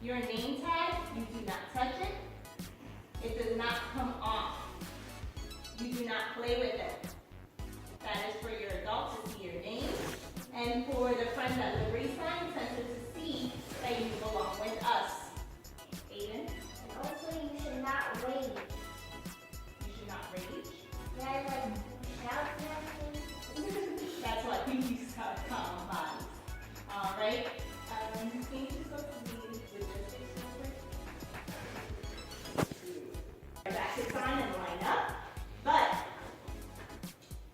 Your name tag, you do not touch it. It does not come off. You do not play with it. That is for your adults to see your name, and for the friends at Liberty Science Center to see that you belong with us. Aiden? And also, you should not rage. You should not rage. Yeah, like shout at me. That's what we use to calm bodies. All right. Can you just go to the logistics real quick? Baskets on and line up. But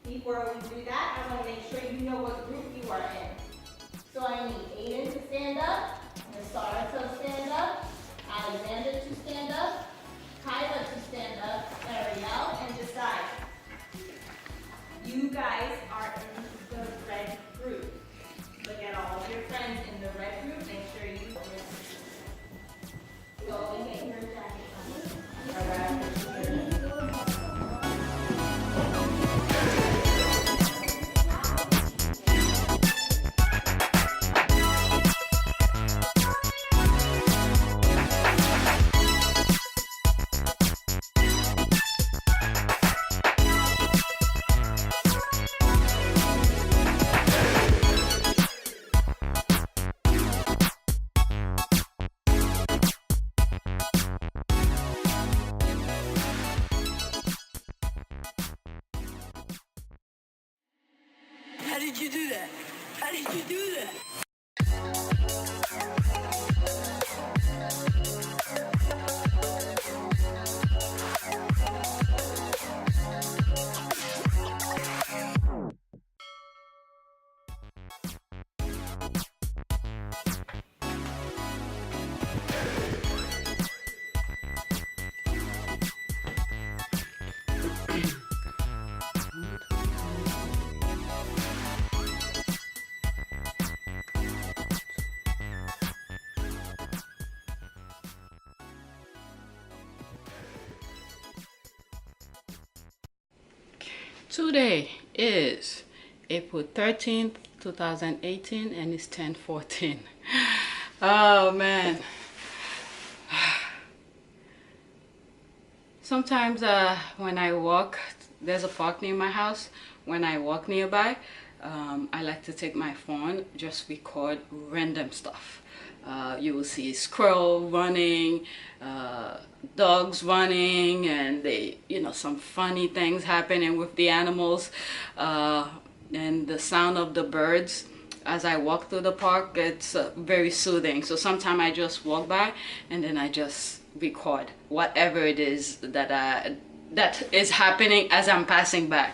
before we do that, I want to make sure you know what group you are in. So I need Aiden to stand up, Nasara to stand up, Alexander to stand up, Kyla to stand up, Ariel, and decide. You guys are in the red group. Look at all of your friends in the red group. Make sure you go and get your jacket on. All right. How did you do that? How did you do that? Today is April 13th, 2018, and it's 10:14. Oh man. Sometimes when I walk, there's a park near my house. When I walk nearby, I like to take my phone, just record random stuff. You will see squirrel running, dogs running, and some funny things happening with the animals, and the sound of the birds as I walk through the park. It's very soothing. So sometimes I just walk by and then I just record whatever it is that is happening as I'm passing by.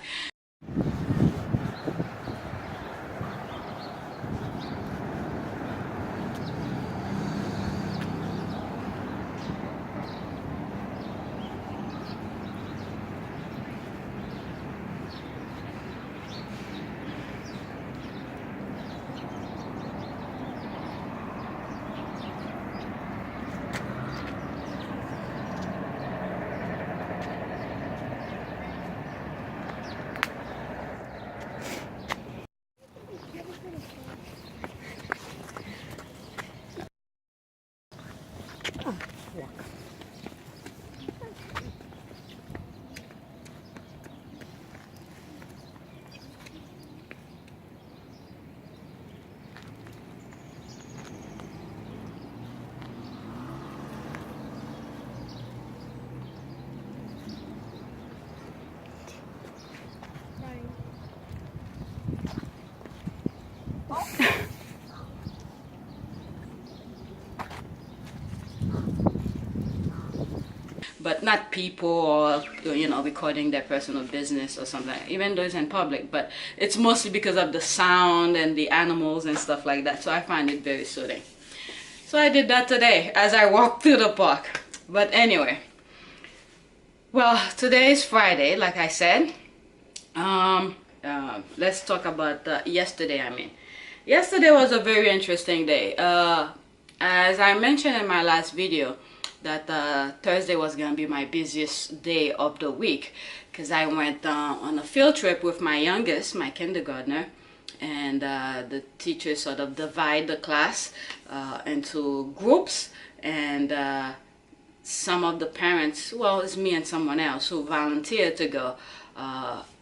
But not people or recording their personal business or something, even though it's in public. But it's mostly because of the sound and the animals and stuff like that. So I find it very soothing. So I did that today as I walked through the park. But anyway, well, today is Friday, like I said. Let's talk about yesterday. Yesterday was a very interesting day. As I mentioned in my last video, that Thursday was gonna be my busiest day of the week, because I went on a field trip with my youngest, my kindergartner, and the teachers sort of divide the class into groups, and some of the parents, well, it's me and someone else who volunteered to go,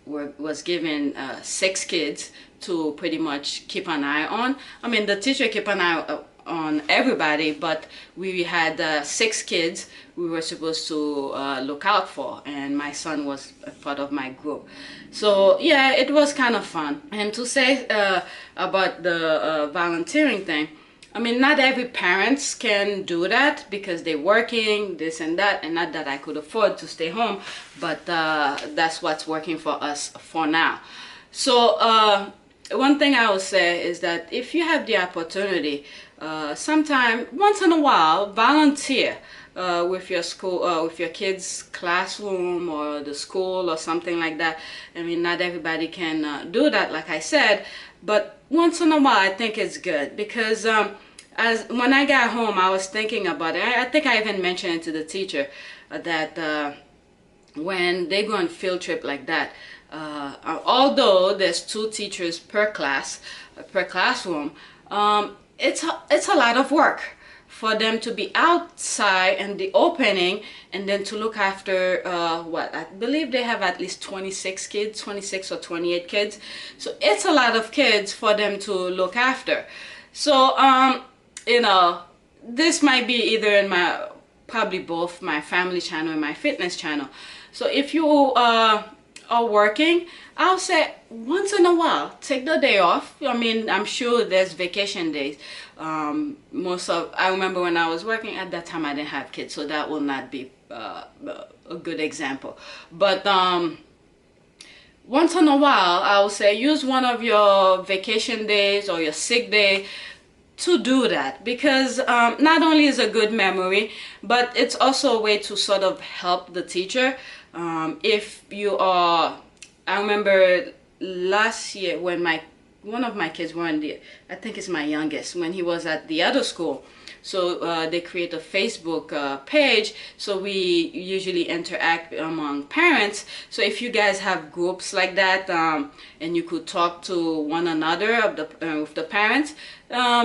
was given 6 kids to pretty much keep an eye on. I mean, the teacher kept an eye on everybody, but we had 6 kids we were supposed to look out for, and my son was a part of my group. So yeah, it was kind of fun. And to say about the volunteering thing, I mean, not every parents can do that because they're working, this and that, and not that I could afford to stay home, but that's what's working for us for now. So one thing I will say is that if you have the opportunity, sometime, once in a while, volunteer with your school, with your kids' classroom or the school or something like that. I mean, not everybody can do that, like I said, but once in a while, I think it's good because as when I got home, I was thinking about it. I think I even mentioned it to the teacher that when they go on field trip like that, although there's 2 teachers per class, per classroom, it's a lot of work for them to be outside in the opening and then to look after what I believe they have at least 26 kids, 26 or 28 kids. So it's a lot of kids for them to look after. So you know, this might be either in my, probably both my family channel and my fitness channel. So if you are working, I'll say once in a while take the day off. I mean, I'm sure there's vacation days. I remember when I was working at that time, I didn't have kids, so that will not be a good example. But once in a while, I will say use one of your vacation days or your sick day to do that, because not only is a good memory, but it's also a way to sort of help the teacher. If you are, I remember last year when one of my kids were in the, I think it's my youngest, when he was at the other school. So they create a Facebook page, so we usually interact among parents. So if you guys have groups like that, and you could talk to one another of with the parents,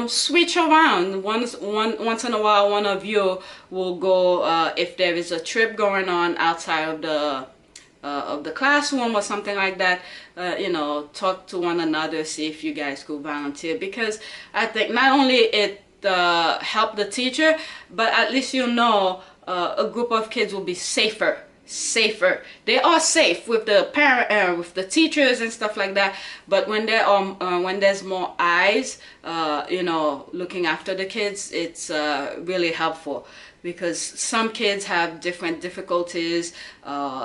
switch around. Once in a while, one of you will go if there is a trip going on outside of the classroom or something like that. You know, talk to one another, see if you guys could volunteer, because I think not only it help the teacher, but at least you know a group of kids will be safer. They are safe with the parent, with the teachers and stuff like that. But when when there's more eyes, you know, looking after the kids, it's really helpful, because some kids have different difficulties,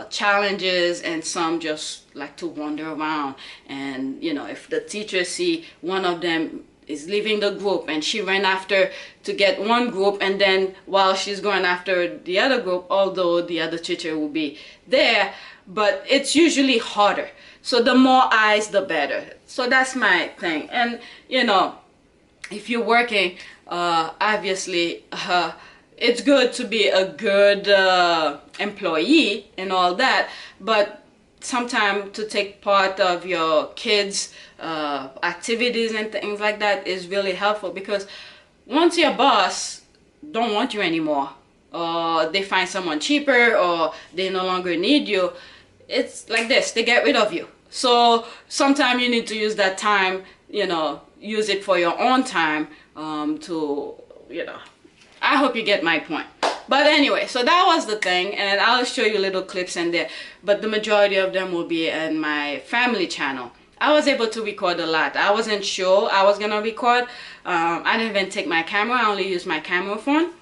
challenges, and some just like to wander around. And you know, if the teacher see one of them is leaving the group and she ran after to get one group, and then while she's going after the other group, although the other teacher will be there, but it's usually harder. So the more eyes, the better. So that's my thing. And you know, if you're working, obviously it's good to be a good employee and all that, but sometimes to take part of your kids' activities and things like that is really helpful, because once your boss don't want you anymore, or they find someone cheaper, or they no longer need you, it's like this, they get rid of you. So sometimes you need to use that time, you know, use it for your own time, to, you know, I hope you get my point. But anyway, so that was the thing, and I'll show you little clips in there, but the majority of them will be in my family channel. I was able to record a lot. I wasn't sure I was gonna record. I didn't even take my camera. I only used my camera phone.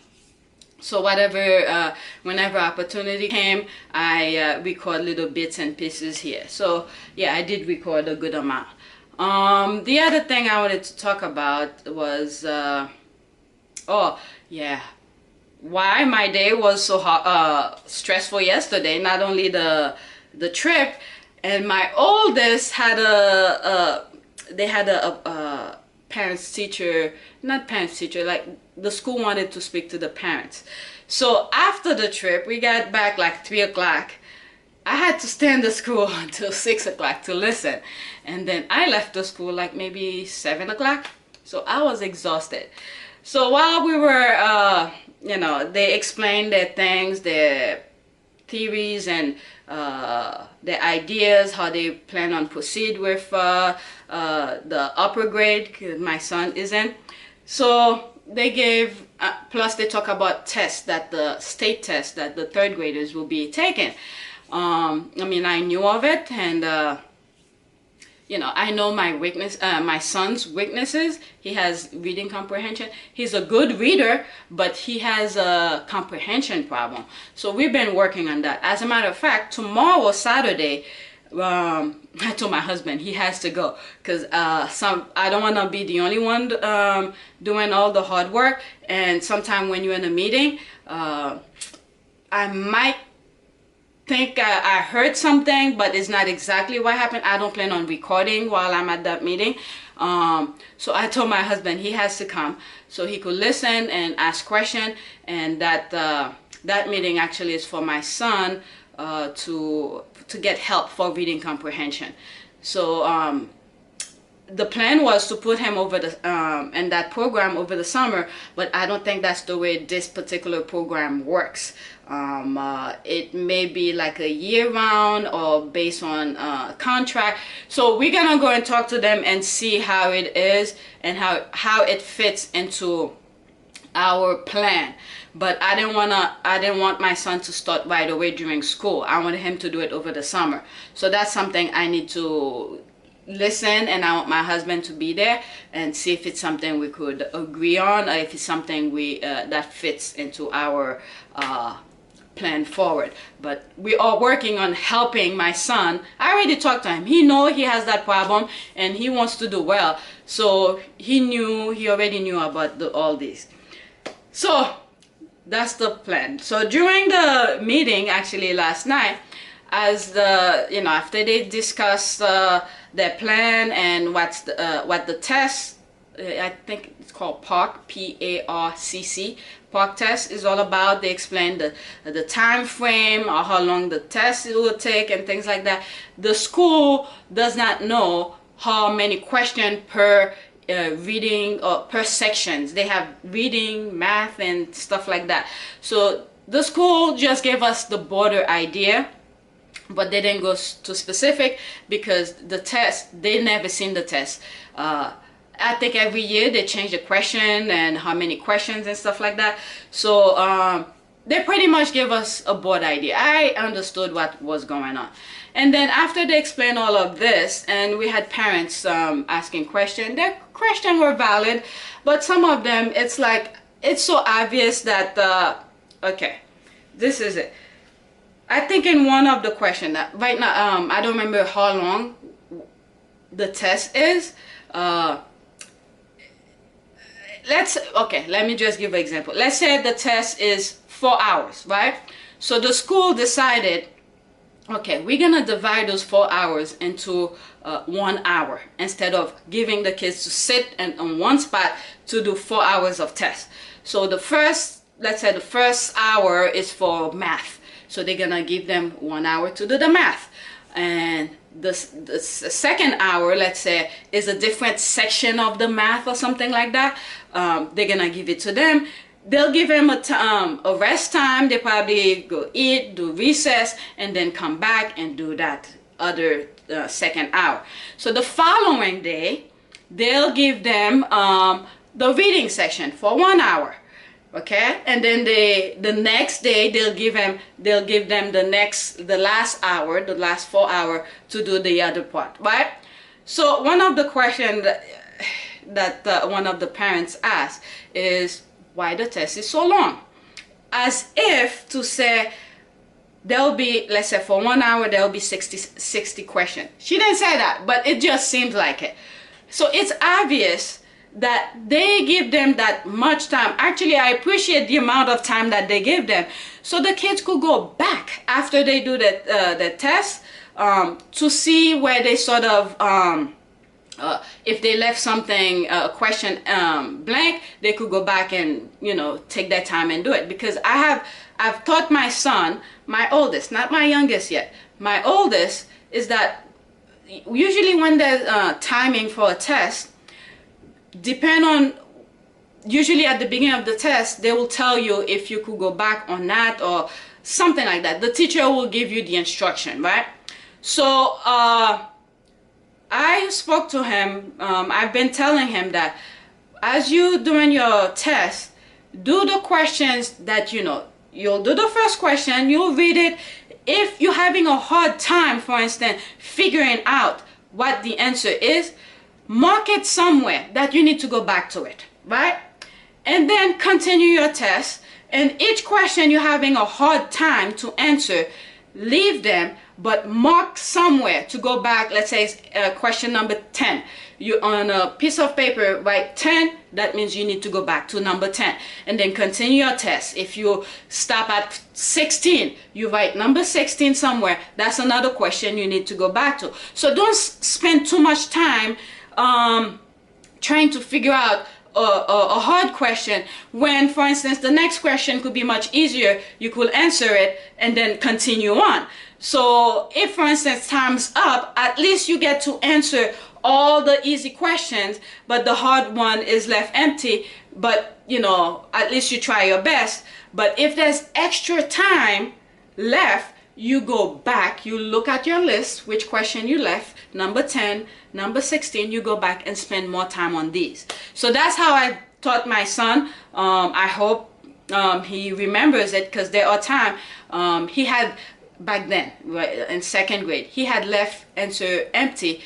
So whatever, whenever opportunity came, I record little bits and pieces here. So yeah, I did record a good amount. The other thing I wanted to talk about was, oh yeah, why my day was so stressful yesterday. Not only the trip, and my oldest had they had a parents teacher, not parents teacher, like the school wanted to speak to the parents. So after the trip, we got back like 3 o'clock. I had to stay in the school until 6 o'clock to listen. And then I left the school like maybe 7 o'clock. So I was exhausted. So while we were, they explained their things, their theories and their ideas, how they plan on proceed with the upper grade, 'cause my son is in. So they gave, plus they talk about tests, that the state test that the third graders will be taking. I knew of it, and I know my my son's weaknesses. He has reading comprehension. He's a good reader, but he has a comprehension problem. So we've been working on that. As a matter of fact, tomorrow, Saturday, I told my husband he has to go, because I don't want to be the only one doing all the hard work. And sometime when you're in a meeting, I might think I heard something, but it's not exactly what happened. I don't plan on recording while I'm at that meeting. So I told my husband he has to come so he could listen and ask questions, and that meeting actually is for my son to get help for reading comprehension. So the plan was to put him over in that program over the summer, but I don't think that's the way this particular program works. It may be like a year round or based on contract. So we're gonna go and talk to them and see how it is and how it fits into our plan. But I didn't want my son to start right away during school. I wanted him to do it over the summer. So that's something I need to listen, and I want my husband to be there and see if it's something we could agree on, or if it's something that fits into our plan forward. But we are working on helping my son. I already talked to him. He knows he has that problem and he wants to do well. So he already knew about all this. So that's the plan. So during the meeting, actually last night, as after they discussed their plan and what the test, I think it's called PARCC, PARCC, PARCC test is all about. They explained the time frame or how long the test will take and things like that. The school does not know how many questions per reading or per sections. They have reading, math, and stuff like that. So the school just gave us the border idea, but they didn't go too specific because the test, they never seen the test. I think every year they change the question and how many questions and stuff like that. So they pretty much gave us a broad idea. I understood what was going on. And then after they explained all of this, and we had parents asking questions, their questions were valid, but some of them, it's like, it's so obvious that, okay, this is it. I think in one of the questions, right now, I don't remember how long the test is. Let me just give an example. Let's say the test is 4 hours, right? So the school decided, okay, we're gonna divide those 4 hours into 1 hour instead of giving the kids to sit on one spot to do 4 hours of test. So let's say the first hour is for math. So they're gonna give them 1 hour to do the math. And the second hour, let's say, is a different section of the math or something like that. They're gonna give it to them. They'll give them a rest time. They probably go eat, do recess, and then come back and do that other second hour. So the following day, they'll give them the reading section for 1 hour. Okay, and then the next day they'll give them the last hour, the last 4 hours to do the other part, right? So one of the questions that one of the parents asked is why the test is so long, as if to say there'll be, let's say for 1 hour there'll be 60 questions. She didn't say that, but it just seems like it. So it's obvious that they give them that much time. Actually, I appreciate the amount of time that they give them, so the kids could go back after they do the test to see where they sort of if they left something, a question blank, they could go back and, you know, take their time and do it. Because I've taught my son, my oldest, not my youngest yet, my oldest, is that usually when there's timing for a test, depend on, usually at the beginning of the test, they will tell you if you could go back or not, or something like that. The teacher will give you the instruction, right? So I spoke to him. I've been telling him that as you doing your test, do the questions that, you know, you'll do the first question, you'll read it. If you're having a hard time, for instance, figuring out what the answer is, mark it somewhere that you need to go back to it, right? And then continue your test. And each question you're having a hard time to answer, leave them, but mark somewhere to go back. Let's say question number 10. You on a piece of paper write 10, that means you need to go back to number 10. And then continue your test. If you stop at 16, you write number 16 somewhere. That's another question you need to go back to. So don't spend too much time trying to figure out a hard question when, for instance, the next question could be much easier. You could answer it and then continue on. So if, for instance, time's up, at least you get to answer all the easy questions, but the hard one is left empty. But, you know, at least you try your best. But if there's extra time left, you go back, you look at your list, which question you left, number 10, number 16, you go back and spend more time on these. So that's how I taught my son. I hope he remembers it, because there are times he had, back then, right, in second grade, he had left answer empty.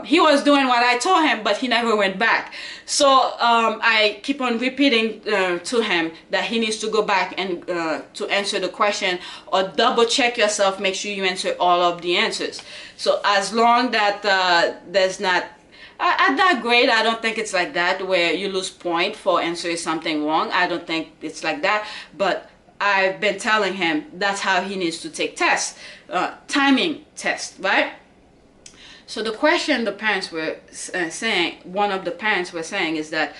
He was doing what I told him, but he never went back. So I keep on repeating to him that he needs to go back and to answer the question, or double check yourself, make sure you answer all of the answers. So as long that there's not, at that grade, I don't think it's like that, where you lose point for answering something wrong. I don't think it's like that, but I've been telling him that's how he needs to take tests, timing test, right? So the question the parents were saying, one of the parents were saying, is that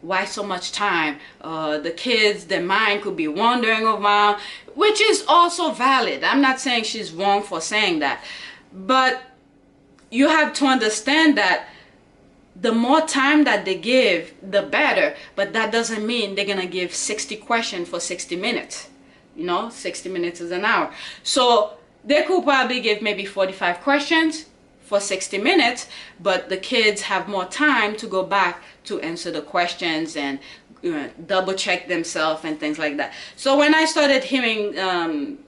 why so much time? The kids, their mind could be wandering around, which is also valid. I'm not saying she's wrong for saying that, but you have to understand that the more time that they give, the better. But that doesn't mean they're gonna give 60 questions for 60 minutes. You know, 60 minutes is an hour. So they could probably give maybe 45 questions for 60 minutes, but the kids have more time to go back to answer the questions and double check themselves and things like that. So when I started hearing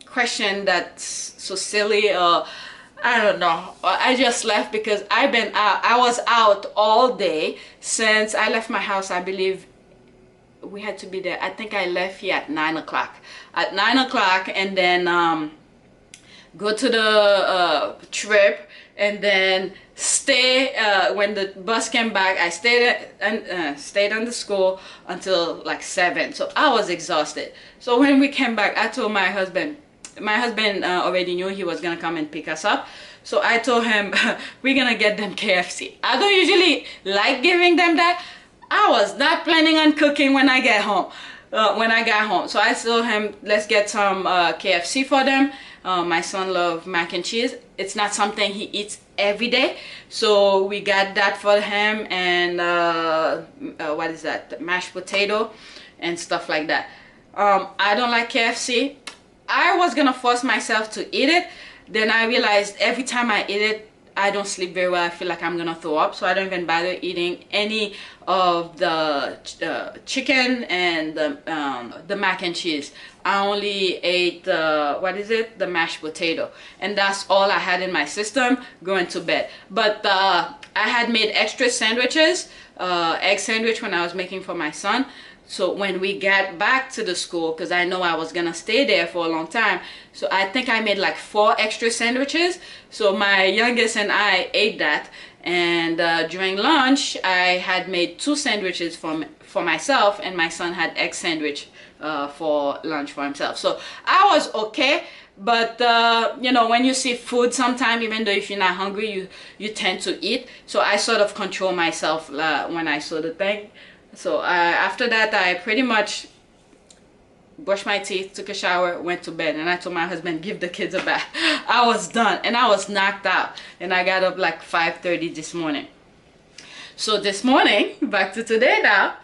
question that's so silly, I don't know, I just left, because I've been out. I was out all day since I left my house. I believe we had to be there. I think I left here at 9 o'clock. At 9 o'clock, and then go to the trip, and then stay. When the bus came back, I stayed on the school until like 7. So I was exhausted. So when we came back, I told my husband. My husband already knew he was gonna come and pick us up, so I told him we're gonna get them KFC. I don't usually like giving them that. I was not planning on cooking when I get home. When I got home, so I told him, let's get some KFC for them. My son loves mac and cheese. It's not something he eats every day, so we got that for him, and what is that? Mashed potato and stuff like that. I don't like KFC. I was gonna force myself to eat it. Then I realized every time I eat it, I don't sleep very well. I feel like I'm gonna throw up, so I don't even bother eating any of the chicken and the mac and cheese. I only ate the mashed potato, and that's all I had in my system going to bed. But I had made extra sandwiches, egg sandwich, when I was making for my son. So when we got back to the school, because I know I was gonna stay there for a long time, so I think I made like 4 extra sandwiches. So my youngest and I ate that, And during lunch, I had made 2 sandwiches for myself, and my son had egg sandwich for lunch for himself. So I was okay. But you know, when you see food, sometimes even though if you're not hungry, you tend to eat. So I sort of control myself when I saw the thing. So after that, I pretty much brushed my teeth, took a shower, went to bed, and I told my husband, give the kids a bath. I was done, and I was knocked out, and I got up like 5:30 this morning. So this morning, back to today now,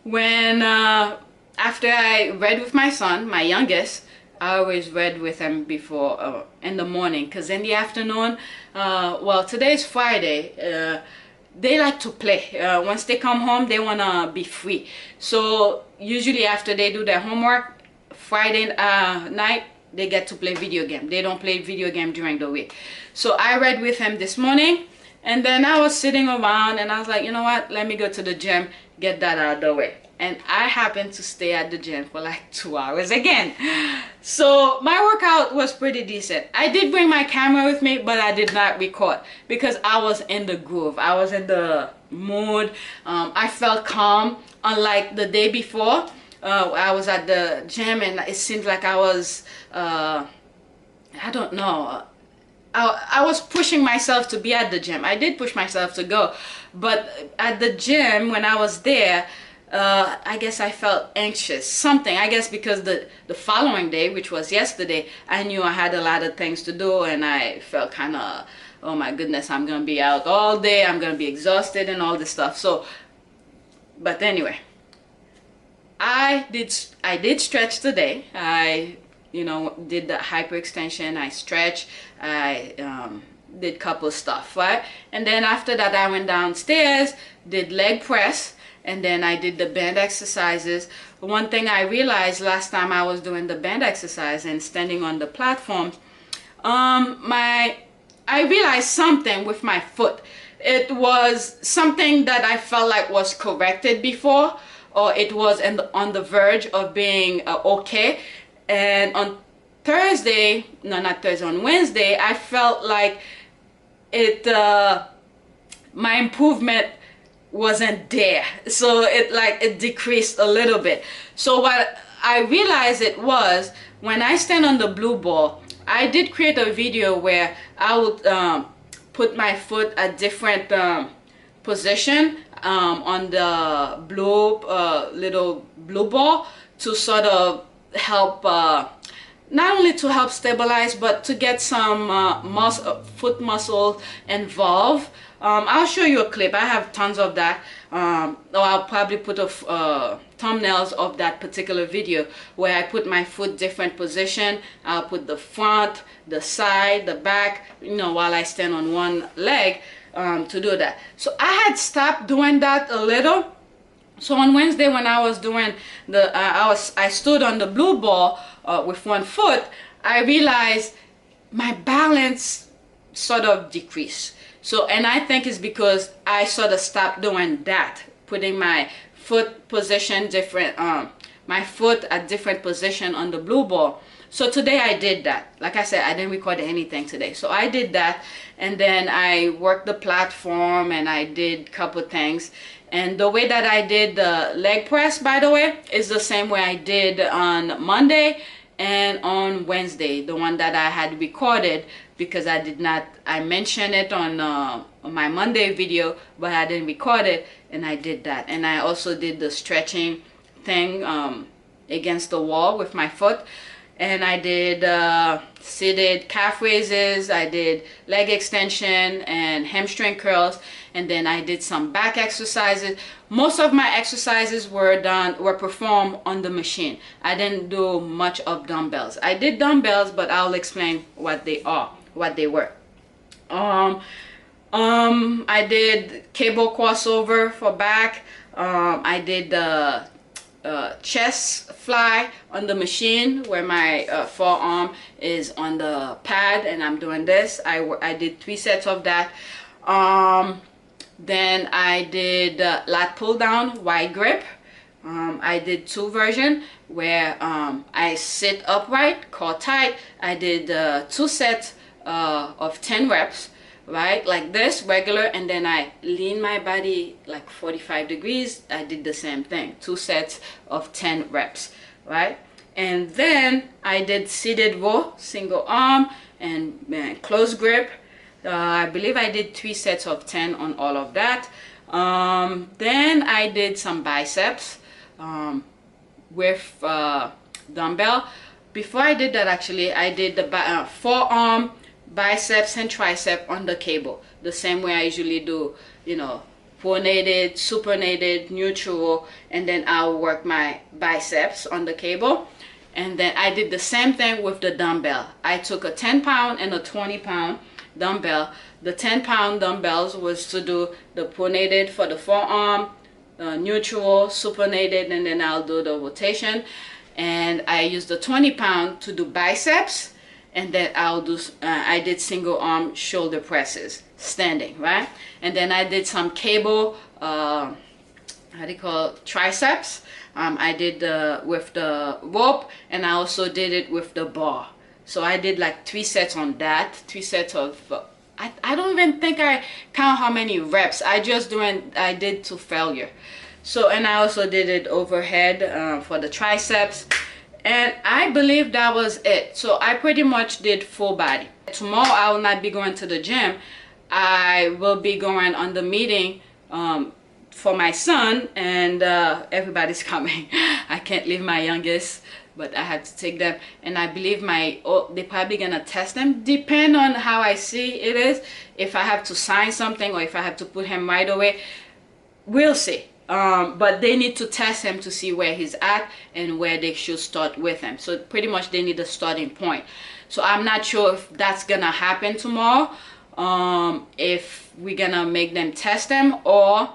when after I read with my son, my youngest, I always read with him before in the morning, because in the afternoon, well, today's Friday, they like to play. Once they come home, they want to be free. So usually after they do their homework, Friday night, they get to play video game. They don't play video game during the week. So I read with him this morning, and then I was sitting around, and I was like, you know what, let me go to the gym, get that out of the way. And I happened to stay at the gym for like 2 hours again. So my workout was pretty decent. I did bring my camera with me, but I did not record because I was in the groove. I was in the mood. I felt calm, unlike the day before. I was at the gym, and it seemed like I was, I don't know, I was pushing myself to be at the gym. I did push myself to go, but at the gym, when I was there, I guess I felt anxious, something, I guess because the following day, which was yesterday, I knew I had a lot of things to do, and I felt kind of, oh my goodness, I'm gonna be out all day, I'm gonna be exhausted and all this stuff. So, but anyway, I did stretch today. I, you know, did the hyperextension, I stretched, I did a couple stuff, right? And then after that, I went downstairs, did leg press, and then I did the band exercises. One thing I realized last time I was doing the band exercise and standing on the platform, I realized something with my foot. It was something that I felt like was corrected before, or it was on the verge of being okay. And on Thursday, no, not Thursday, on Wednesday, I felt like it, my improvement wasn't there. So it decreased a little bit. So what I realized it was, when I stand on the blue ball, I did create a video where I would put my foot at different position on the blue little blue ball to sort of help, not only to help stabilize, but to get some foot muscle involved. I'll show you a clip. I have tons of that. Or I'll probably put thumbnails of that particular video where I put my foot different position. I'll put the front, the side, the back, you know, while I stand on one leg to do that. So I had stopped doing that a little. So on Wednesday, when I was doing the, I stood on the blue ball with one foot, I realized my balance sort of decreased. So, and I think it's because I sort of stopped doing that, putting my foot position different, my foot at different position on the blue ball. So today I did that. Like I said, I didn't record anything today. So I did that, and then I worked the platform, and I did a couple things. And the way that I did the leg press, by the way, is the same way I did on Monday and on Wednesday, the one that I had recorded, because I mentioned it on my Monday video, but I didn't record it, and I did that. And I also did the stretching thing against the wall with my foot. And I did seated calf raises, I did leg extension and hamstring curls, and then I did some back exercises. Most of my exercises were performed on the machine. I didn't do much of dumbbells. I did dumbbells, but I'll explain what they were. I did cable crossover for back. I did the chest fly on the machine where my forearm is on the pad, and I'm doing this. I did 3 sets of that. Then I did lat pull down wide grip. I did 2 versions where I sit upright, core tight. I did 2 sets of 10 reps right, like this, regular, and then I lean my body like 45 degrees. I did the same thing, 2 sets of 10 reps, right? And then I did seated row, single arm and close grip. I believe I did 3 sets of 10 on all of that. Then I did some biceps with dumbbell. Before I did that, actually, I did the forearm, biceps, and tricep on the cable, the same way I usually do, you know, pronated, supinated, neutral, and then I'll work my biceps on the cable. And then I did the same thing with the dumbbell. I took a 10-pound and a 20-pound dumbbell. The 10-pound dumbbells was to do the pronated for the forearm, neutral, supinated, and then I'll do the rotation. And I used the 20-pound to do biceps, and then I'll do I did single arm shoulder presses standing, right? And then I did some cable how do you call it, triceps. I did with the rope, and I also did it with the bar. So I did like 3 sets on that, 3 sets of I don't even think I count how many reps. I did to failure. So, and I also did it overhead for the triceps, and I believe that was it. So I pretty much did full body. Tomorrow I will not be going to the gym. I will be going on the meeting for my son, and everybody's coming. I can't leave my youngest, but I have to take them, and I believe they're probably gonna test them. Depend on how I see it is. If I have to sign something or if I have to put him right away, we'll see. But they need to test him to see where he's at and where they should start with him. So pretty much they need a starting point. So I'm not sure if that's gonna happen tomorrow, if we're gonna make them test him, or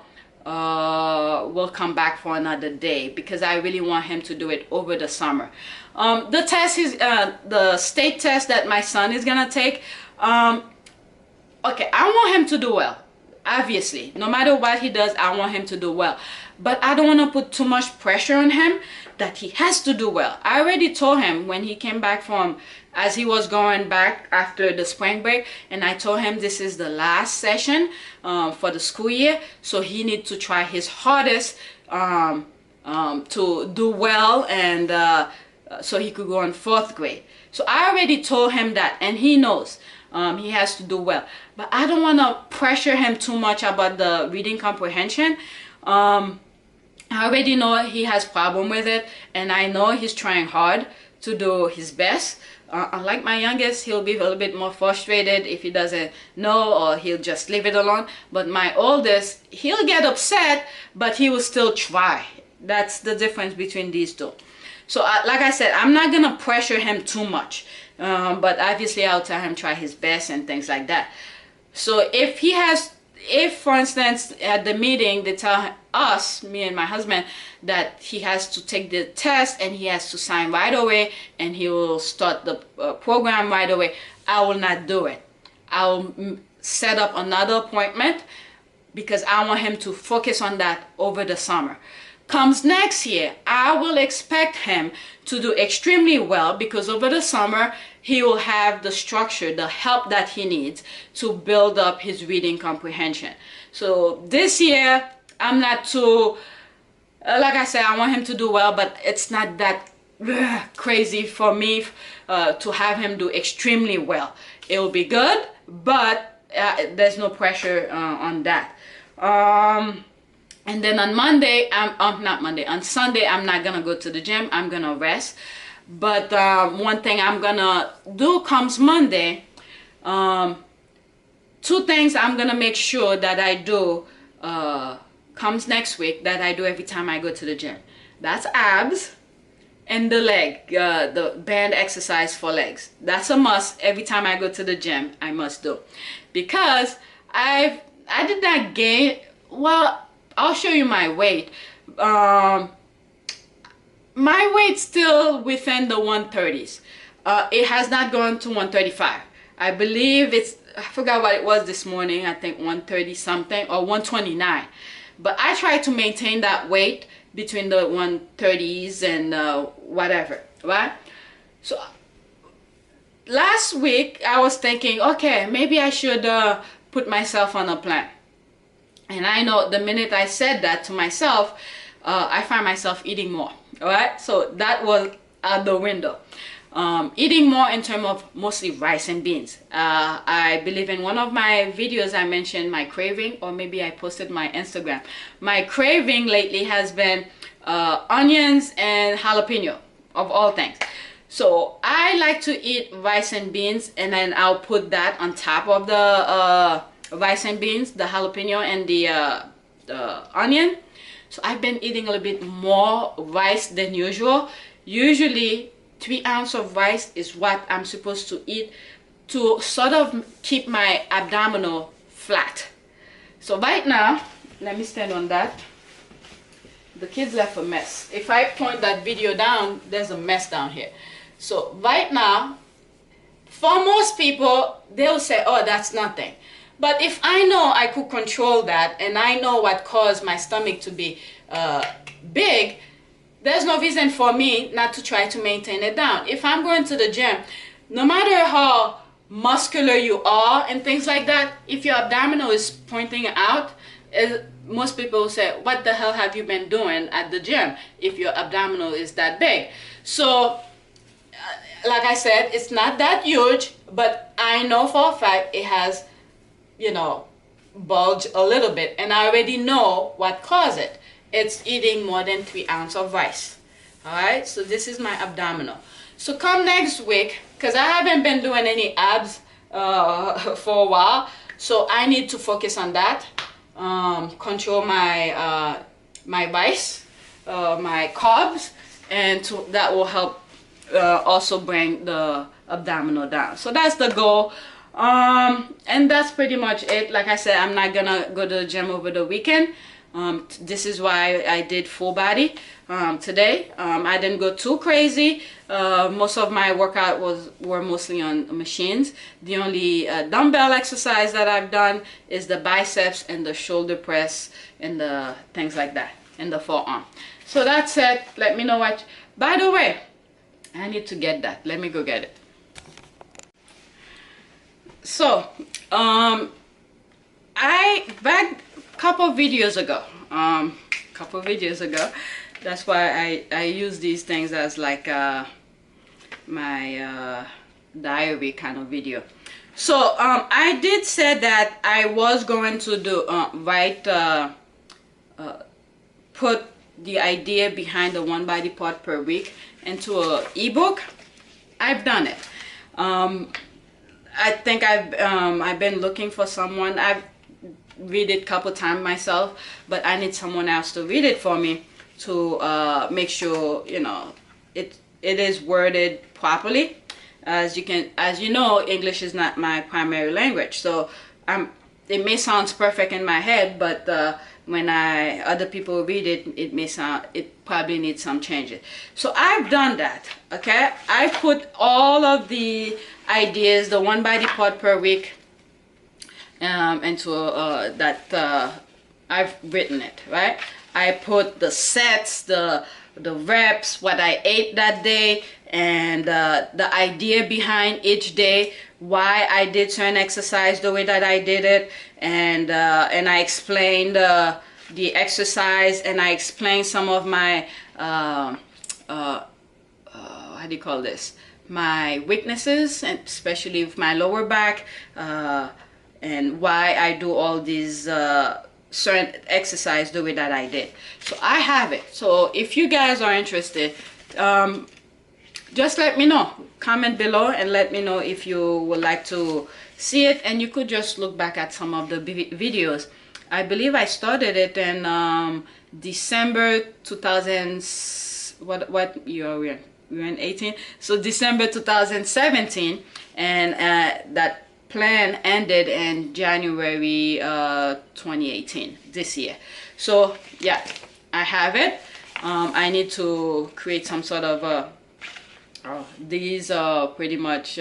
we'll come back for another day, because I really want him to do it over the summer. The test is the state test that my son is gonna take. Okay, I want him to do well. Obviously, no matter what he does, I want him to do well. But I don't want to put too much pressure on him that he has to do well. I already told him when he came back as he was going back after the spring break, and I told him this is the last session for the school year, so he needs to try his hardest to do well, and so he could go in 4th grade. So I already told him that, and he knows. He has to do well, but I don't want to pressure him too much about the reading comprehension. I already know he has problem with it, and I know he's trying hard to do his best. Unlike my youngest, he'll be a little bit more frustrated if he doesn't know, or he'll just leave it alone. But my oldest, he'll get upset, but he will still try. That's the difference between these two. So like I said, I'm not gonna pressure him too much. But obviously I'll tell him try his best and things like that. So if for instance at the meeting they tell us, me and my husband, that he has to take the test and he has to sign right away and he will start the program right away, I will not do it. I'll set up another appointment, because I want him to focus on that over the summer. Comes next year, I will expect him to do extremely well, because over the summer he will have the structure, the help that he needs to build up his reading comprehension. So this year I'm not too like I said, I want him to do well, but it's not that crazy for me to have him do extremely well. It will be good, but there's no pressure on that. And then on Monday, on Sunday, I'm not gonna go to the gym. I'm gonna rest. But one thing I'm gonna do comes Monday, 2 things I'm gonna make sure that I do comes next week, that I do every time I go to the gym. That's abs and the leg, the band exercise for legs. That's a must. Every time I go to the gym, I must do, because I did not gain. Well, I'll show you my weight. My weight's still within the 130s. It has not gone to 135. I believe I forgot what it was this morning. I think 130 something or 129. But I try to maintain that weight between the 130s and whatever, right? So last week I was thinking, okay, maybe I should put myself on a plan. And I know the minute I said that to myself, I find myself eating more. All right, so that was out the window. Eating more in terms of mostly rice and beans. I believe in one of my videos I mentioned my craving, or maybe I posted my Instagram. My craving lately has been onions and jalapeno, of all things. So I like to eat rice and beans, and then I'll put that on top of the rice and beans, the jalapeno and the onion. So I've been eating a little bit more rice than usual. Usually 3 ounces of rice is what I'm supposed to eat to sort of keep my abdominal flat. So right now, let me stand on that. The kids left a mess. If I point that video down, there's a mess down here. So right now, for most people, they'll say, oh, that's nothing. But if I know I could control that, and I know what caused my stomach to be big, there's no reason for me not to try to maintain it down. If I'm going to the gym, no matter how muscular you are and things like that, if your abdominal is pointing out, most people will say, what the hell have you been doing at the gym if your abdominal is that big? So, like I said, it's not that huge, but I know for a fact it has, you know, bulged a little bit, and I already know what caused it. It's eating more than 3 ounces of rice. All right, so this is my abdominal. So come next week, because I haven't been doing any abs for a while, so I need to focus on that. Control my my rice, my carbs, and that will help also bring the abdominal down. So that's the goal. And that's pretty much it. Like I said, I'm not gonna go to the gym over the weekend. This is why I did full body today. I didn't go too crazy. Most of my workout were mostly on machines. The only dumbbell exercise that I've done is the biceps and the shoulder press and the things like that, and the forearm. So that's it. Let me know what. By the way, I need to get that. Let me go get it. So, back a couple of videos ago, that's why I use these things as like my diary kind of video. So, I did say that I was going to do, put the idea behind the one body part per week into an ebook. I've done it. I think I've been looking for someone. I've read it a couple times myself, but I need someone else to read it for me to make sure, you know, it is worded properly. As you know, English is not my primary language, so it may sound perfect in my head, but when other people read it, it probably needs some changes. So I've done that. Okay, I put all of the ideas, the one body part per week, into that I've written it, right? I put the sets, the reps, what I ate that day, and the idea behind each day, why I did certain exercise the way that I did it, and I explained the exercise, and I explained some of my how do you call this? My weaknesses, and especially with my lower back, and why I do all these certain exercise the way that I did. So I have it. So if you guys are interested, just let me know. Comment below and let me know if you would like to see it, and you could just look back at some of the videos. I believe I started it in December 2000. What year are we in? We're in 18. So December 2017, and that plan ended in January 2018, this year. So yeah, I have it. I need to create some sort of these are pretty much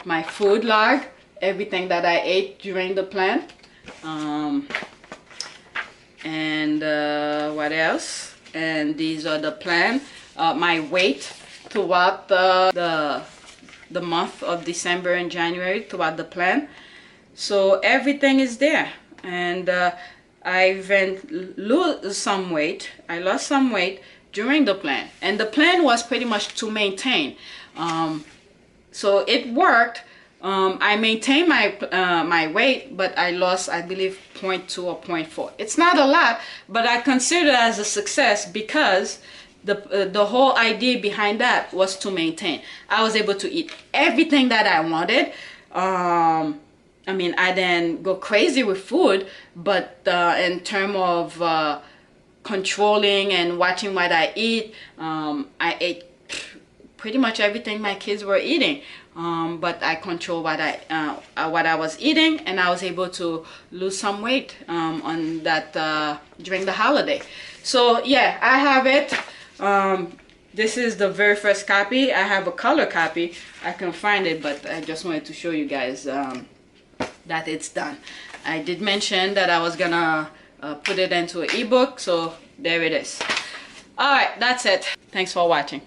my food log, everything that I ate during the plan, and what else, and these are the plan, my weight throughout the month of December and January throughout the plan. So everything is there. And I even lose some weight. I lost some weight during the plan, and the plan was pretty much to maintain. So it worked. I maintained my weight, but I lost, I believe, 0.2 or 0.4. It's not a lot, but I consider it as a success because the whole idea behind that was to maintain. I was able to eat everything that I wanted. I mean, I didn't go crazy with food, but in terms of controlling and watching what I eat, I ate pretty much everything my kids were eating. But I control what I was eating, and I was able to lose some weight on that during the holiday. So yeah, I have it. This is the very first copy. I have a color copy. I can find it, but I just wanted to show you guys that it's done. I did mention that I was gonna put it into an ebook, so there it is. All right, that's it. Thanks for watching.